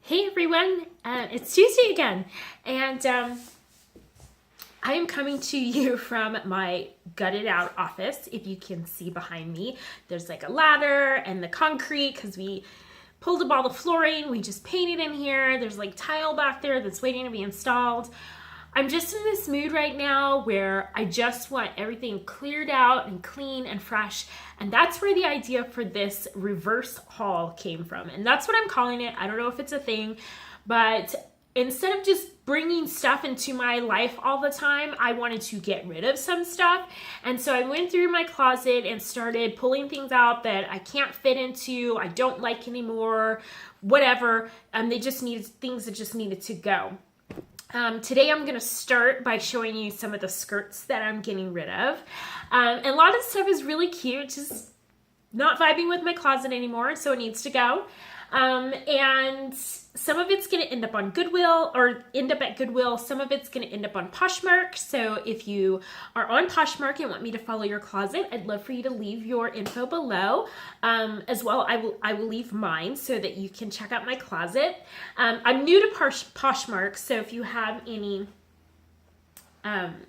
Hey everyone, it's Tuesday again, and I am coming to you from my gutted out office. If you can see behind me, there's like a ladder and the concrete because we pulled up all the flooring. We just painted in here. There's like tile back there that's waiting to be installed. I'm just in this mood right now where I just want everything cleared out and clean and fresh. And that's where the idea for this reverse haul came from. And that's what I'm calling it. I don't know if it's a thing, but instead of just bringing stuff into my life all the time, I wanted to get rid of some stuff. And so I went through my closet and started pulling things out that I can't fit into, I don't like anymore, whatever. They just needed things that just needed to go. Today I'm going to start by showing you some of the skirts that I'm getting rid of. And a lot of stuff is really cute, just not vibing with my closet anymore, so it needs to go. And some of it's going to end up on Goodwill or end up at Goodwill. Some of it's going to end up on Poshmark. So if you are on Poshmark and want me to follow your closet, I'd love for you to leave your info below. As well, I will leave mine so that you can check out my closet. I'm new to Poshmark, so if you have any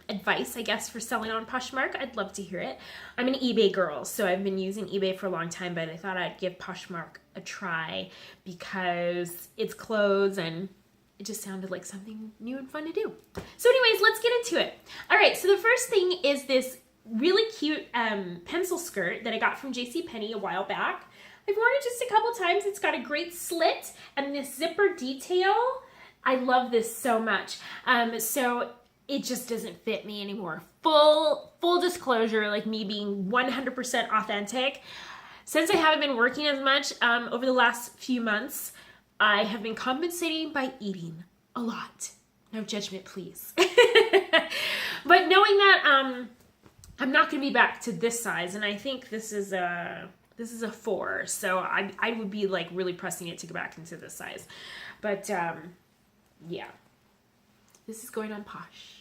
advice, I guess, for selling on Poshmark, I'd love to hear it. I'm an eBay girl, so I've been using eBay for a long time, but I thought I'd give Poshmark a try because it's clothes and it just sounded like something new and fun to do. So anyways, let's get into it. All right, so the first thing is this really cute pencil skirt that I got from JCPenney a while back. I've worn it just a couple times. It's got a great slit and this zipper detail. I love this so much. So it just doesn't fit me anymore. Full disclosure, like me being 100% authentic. Since I haven't been working as much over the last few months, I have been compensating by eating a lot. No judgment, please. But knowing that I'm not going to be back to this size, and I think this is a 4, so I would be like really pressing it to go back into this size. But yeah, this is going on Posh.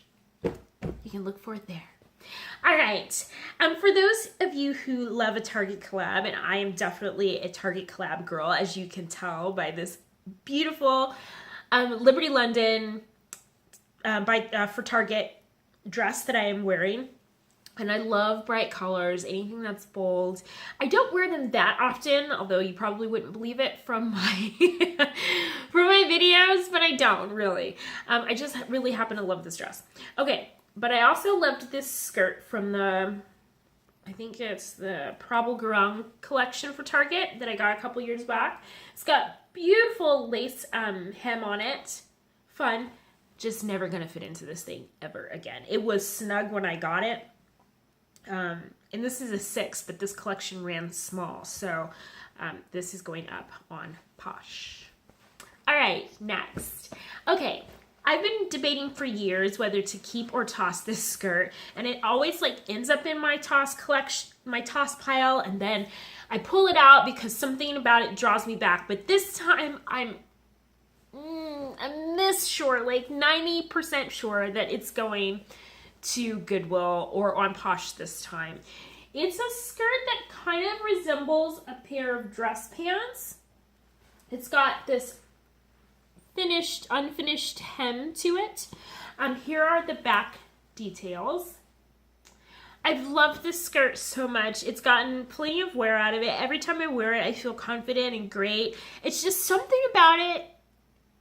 You can look for it there. All right. For those of you who love a Target collab, and I am definitely a Target collab girl, as you can tell by this beautiful Liberty London for Target dress that I am wearing. And I love bright colors, anything that's bold. I don't wear them that often, although you probably wouldn't believe it from my from my videos, but I don't really. I just really happen to love this dress. Okay. But I also loved this skirt from I think it's the Prabal Gurung collection for Target that I got a couple years back. It's got beautiful lace hem on it. Fun. Just never going to fit into this thing ever again. It was snug when I got it. And this is a 6, but this collection ran small. So this is going up on Posh. All right, next. Okay. I've been debating for years whether to keep or toss this skirt, and it always like ends up in my toss collection, my toss pile, and then I pull it out because something about it draws me back. But this time I'm this sure, like 90% sure that it's going to Goodwill or on Posh this time. It's a skirt that kind of resembles a pair of dress pants. It's got this unfinished hem to it. Here are the back details. I've loved this skirt so much. It's gotten plenty of wear out of it. Every time I wear it, I feel confident and great. It's just something about it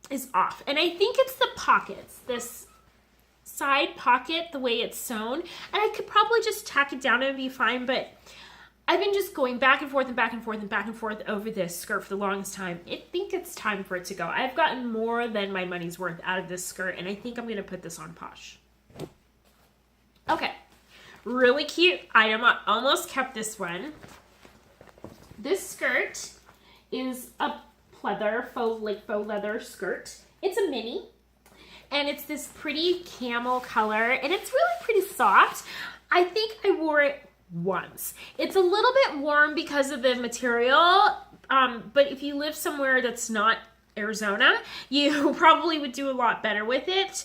is off. And I think it's the pockets, this side pocket, the way it's sewn. And I could probably just tack it down and be fine, but I've been just going back and forth and back and forth and back and forth over this skirt for the longest time. I think it's time for it to go. I've gotten more than my money's worth out of this skirt, and I think I'm going to put this on Posh. Okay. Really cute item. I almost kept this one. This skirt is a faux leather skirt. It's a mini, and it's this pretty camel color, and it's really pretty soft. I think I wore it once. It's a little bit warm because of the material, but if you live somewhere that's not Arizona, you probably would do a lot better with it.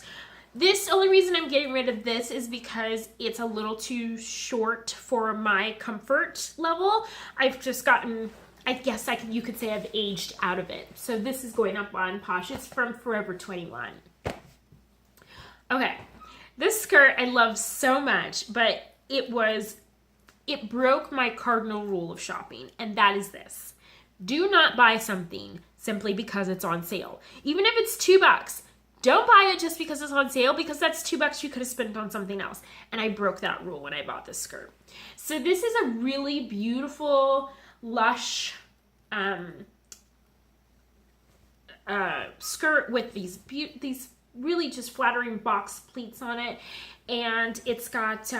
This only reason I'm getting rid of this is because it's a little too short for my comfort level. I've just gotten I guess you could say I've aged out of it. So this is going up on Posh. It's from Forever 21. Okay, this skirt I love so much, but it broke my cardinal rule of shopping, and that is this. Do not buy something simply because it's on sale. Even if it's $2, don't buy it just because it's on sale, because that's $2 you could have spent on something else. And I broke that rule when I bought this skirt. So this is a really beautiful, lush skirt with these really just flattering box pleats on it. And it's got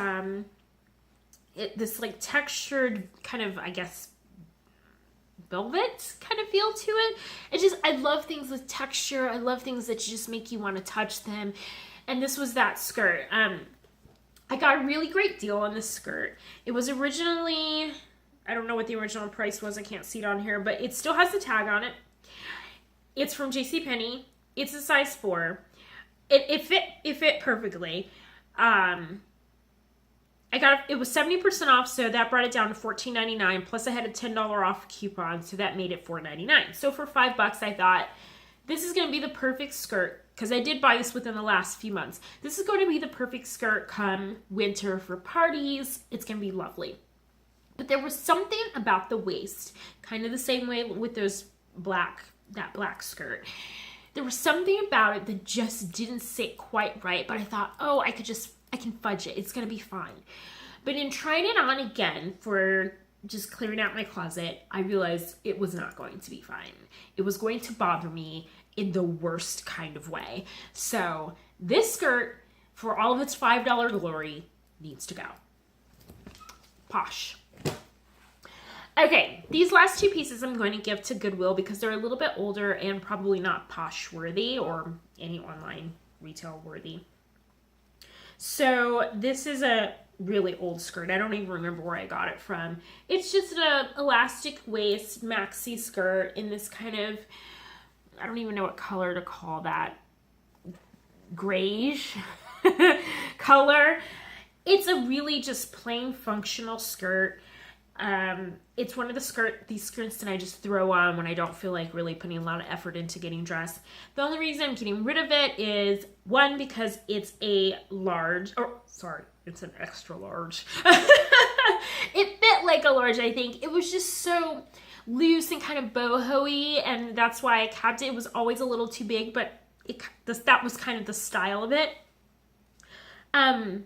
this like textured kind of, I guess, velvet kind of feel to it. I love things with texture. I love things that just make you want to touch them. And this was that skirt. I got a really great deal on this skirt. It was originally, I don't know what the original price was. I can't see it on here, but it still has the tag on it. It's from JCPenney. It's a size 4. It fit perfectly. It was 70% off, so that brought it down to $14.99. Plus I had a $10 off coupon, so that made it $4.99. So for $5, I thought, this is going to be the perfect skirt, because I did buy this within the last few months. This is going to be the perfect skirt come winter for parties. It's going to be lovely. But there was something about the waist, kind of the same way with that black skirt. There was something about it that just didn't sit quite right, but I thought, oh, I can fudge it. It's going to be fine. But in trying it on again for just clearing out my closet, I realized it was not going to be fine. It was going to bother me in the worst kind of way. So this skirt, for all of its $5 glory, needs to go. Posh. Okay, these last 2 pieces I'm going to give to Goodwill because they're a little bit older and probably not Posh worthy or any online retail worthy. So this is a really old skirt. I don't even remember where I got it from. It's just an elastic waist maxi skirt in this kind of, I don't even know what color to call that, grayish color. It's a really just plain functional skirt. It's one of these skirts that I just throw on when I don't feel like really putting a lot of effort into getting dressed. The only reason I'm getting rid of it is, one, because it's it's an extra large. It fit like a large, I think. It was just so loose and kind of boho-y, and that's why I kept it. It was always a little too big, but that was kind of the style of it. And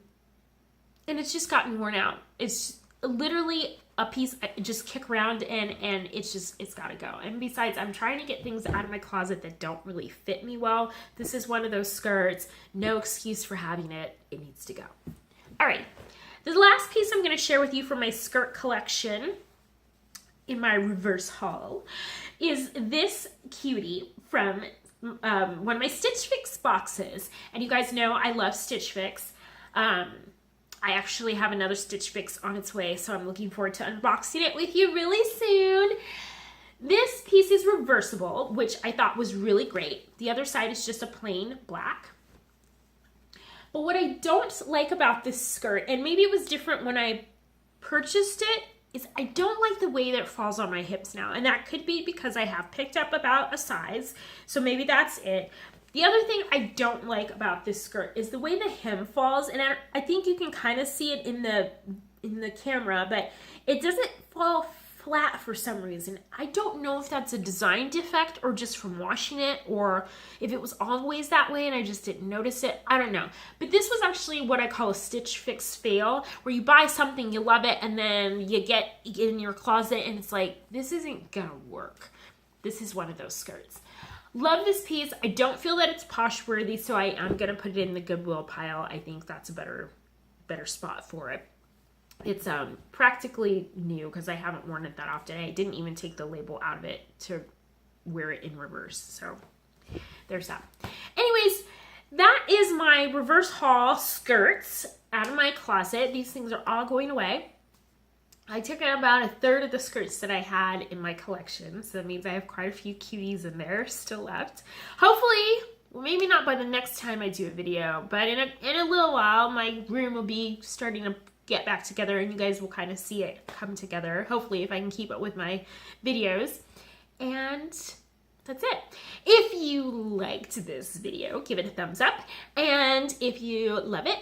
it's just gotten worn out. It's literally a piece I just kick around in, and it's gotta go. And besides, I'm trying to get things out of my closet that don't really fit me well. This is one of those skirts. No excuse for having it. It needs to go. All right. The last piece I'm going to share with you from my skirt collection in my reverse haul is this cutie from one of my Stitch Fix boxes. And you guys know I love Stitch Fix. I actually have another Stitch Fix on its way, so I'm looking forward to unboxing it with you really soon. This piece is reversible, which I thought was really great. The other side is just a plain black. But what I don't like about this skirt, and maybe it was different when I purchased it, is I don't like the way that it falls on my hips now. And that could be because I have picked up about a size, so maybe that's it. The other thing I don't like about this skirt is the way the hem falls, and I think you can kind of see it in the camera, but it doesn't fall flat for some reason. I don't know if that's a design defect or just from washing it, or if it was always that way and I just didn't notice it. I don't know. But this was actually what I call a Stitch Fix fail, where you buy something, you love it, and then you get in your closet and it's like, this isn't gonna work. This is one of those skirts. Love this piece. I don't feel that it's Posh worthy, so I am gonna put it in the Goodwill pile. I think that's a better spot for it. It's practically new because I haven't worn it that often. I didn't even take the label out of it to wear it in reverse. So there's that. Anyways, that is my reverse haul skirts out of my closet. These things are all going away. I took out about a third of the skirts that I had in my collection. So that means I have quite a few cuties in there still left. Hopefully, well, maybe not by the next time I do a video, but in a little while, my room will be starting to get back together and you guys will kind of see it come together. Hopefully, if I can keep up with my videos. And that's it. If you liked this video, give it a thumbs up. And if you love it,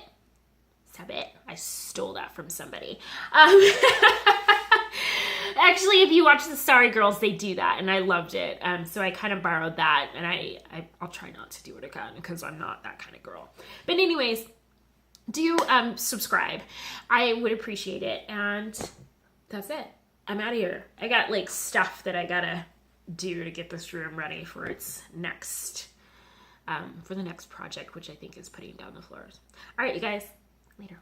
sub it. I stole that from somebody. Actually, if you watch the Sorry Girls, they do that, and I loved it. So I kind of borrowed that, and I'll try not to do it again because I'm not that kind of girl. But anyways, do subscribe. I would appreciate it. And that's it. I'm out of here. I got like stuff that I gotta do to get this room ready for its next, for the next project, which I think is putting down the floors. All right, you guys, later.